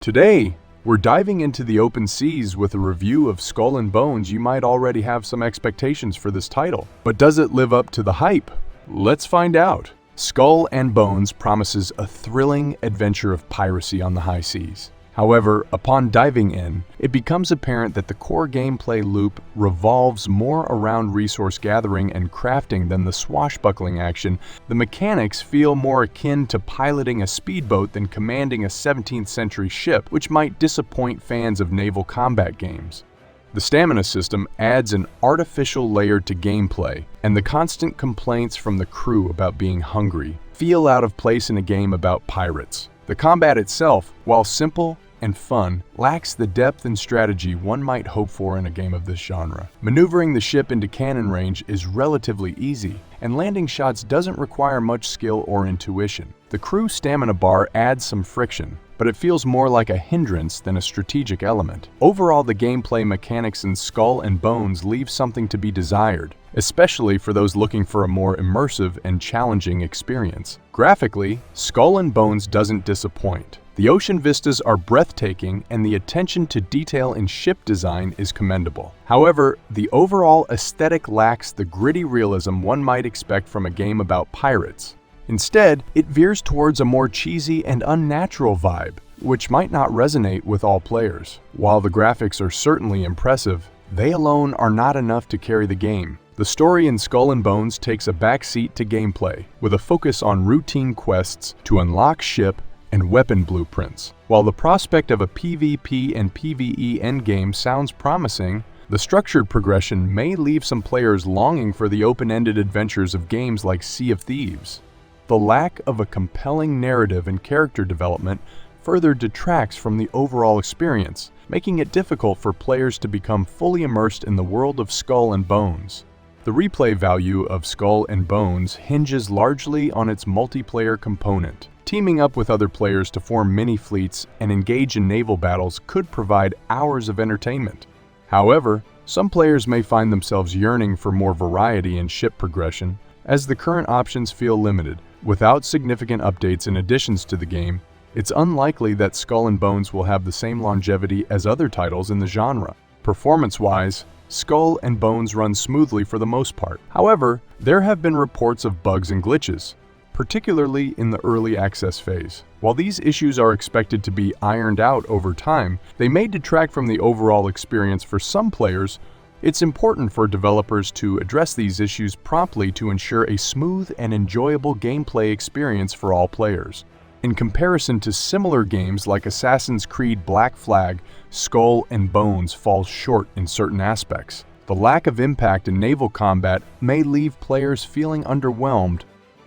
Today, we're diving into the open seas with a review of Skull and Bones. You might already have some expectations for this title, but does it live up to the hype? Let's find out. Skull and Bones promises a thrilling adventure of piracy on the high seas. However, upon diving in, it becomes apparent that the core gameplay loop revolves more around resource gathering and crafting than the swashbuckling action. The mechanics feel more akin to piloting a speedboat than commanding a 17th century ship, which might disappoint fans of naval combat games. The stamina system adds an artificial layer to gameplay, and the constant complaints from the crew about being hungry feel out of place in a game about pirates. The combat itself, while simple and fun, lacks the depth and strategy one might hope for in a game of this genre. Maneuvering the ship into cannon range is relatively easy, and landing shots doesn't require much skill or intuition. The crew stamina bar adds some friction, but it feels more like a hindrance than a strategic element. Overall, the gameplay mechanics in Skull and Bones leave something to be desired, especially for those looking for a more immersive and challenging experience. Graphically, Skull and Bones doesn't disappoint. The ocean vistas are breathtaking, and the attention to detail in ship design is commendable. However, the overall aesthetic lacks the gritty realism one might expect from a game about pirates. Instead, it veers towards a more cheesy and unnatural vibe, which might not resonate with all players. While the graphics are certainly impressive, they alone are not enough to carry the game. The story in Skull and Bones takes a backseat to gameplay, with a focus on routine quests to unlock ship and weapon blueprints. While the prospect of a PvP and PvE endgame sounds promising, the structured progression may leave some players longing for the open-ended adventures of games like Sea of Thieves. The lack of a compelling narrative and character development further detracts from the overall experience, making it difficult for players to become fully immersed in the world of Skull and Bones. The replay value of Skull and Bones hinges largely on its multiplayer component. Teaming up with other players to form mini-fleets and engage in naval battles could provide hours of entertainment. However, some players may find themselves yearning for more variety in ship progression, as the current options feel limited. Without significant updates and additions to the game, it's unlikely that Skull and Bones will have the same longevity as other titles in the genre. Performance-wise, Skull and Bones run smoothly for the most part. However, there have been reports of bugs and glitches, particularly in the early access phase. While these issues are expected to be ironed out over time, they may detract from the overall experience for some players. It's important for developers to address these issues promptly to ensure a smooth and enjoyable gameplay experience for all players. In comparison to similar games like Assassin's Creed Black Flag, Skull and Bones falls short in certain aspects. The lack of impact in naval combat may leave players feeling underwhelmed.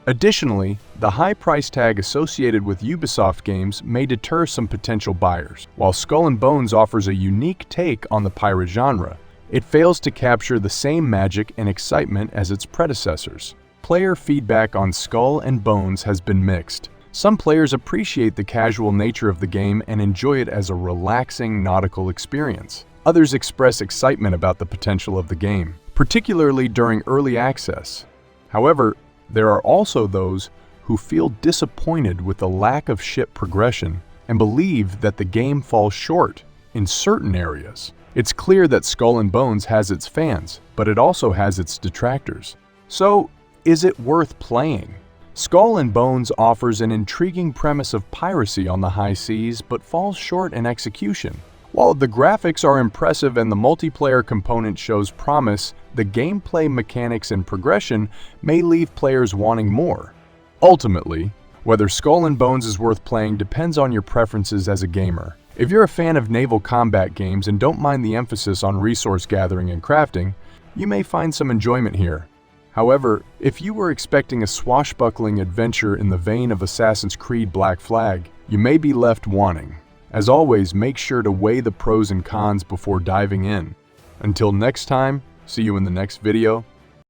Additionally, the high price tag associated with Ubisoft games may deter some potential buyers. While Skull and Bones offers a unique take on the pirate genre, it fails to capture the same magic and excitement as its predecessors. Player feedback on Skull and Bones has been mixed. Some players appreciate the casual nature of the game and enjoy it as a relaxing nautical experience. Others express excitement about the potential of the game, particularly during early access. However, there are also those who feel disappointed with the lack of ship progression and believe that the game falls short in certain areas. It's clear that Skull and Bones has its fans, but it also has its detractors. So, is it worth playing? Skull and Bones offers an intriguing premise of piracy on the high seas, but falls short in execution. While the graphics are impressive and the multiplayer component shows promise, the gameplay mechanics and progression may leave players wanting more. Ultimately, whether Skull and Bones is worth playing depends on your preferences as a gamer. If you're a fan of naval combat games and don't mind the emphasis on resource gathering and crafting, you may find some enjoyment here. However, if you were expecting a swashbuckling adventure in the vein of Assassin's Creed Black Flag, you may be left wanting. As always, make sure to weigh the pros and cons before diving in. Until next time, see you in the next video.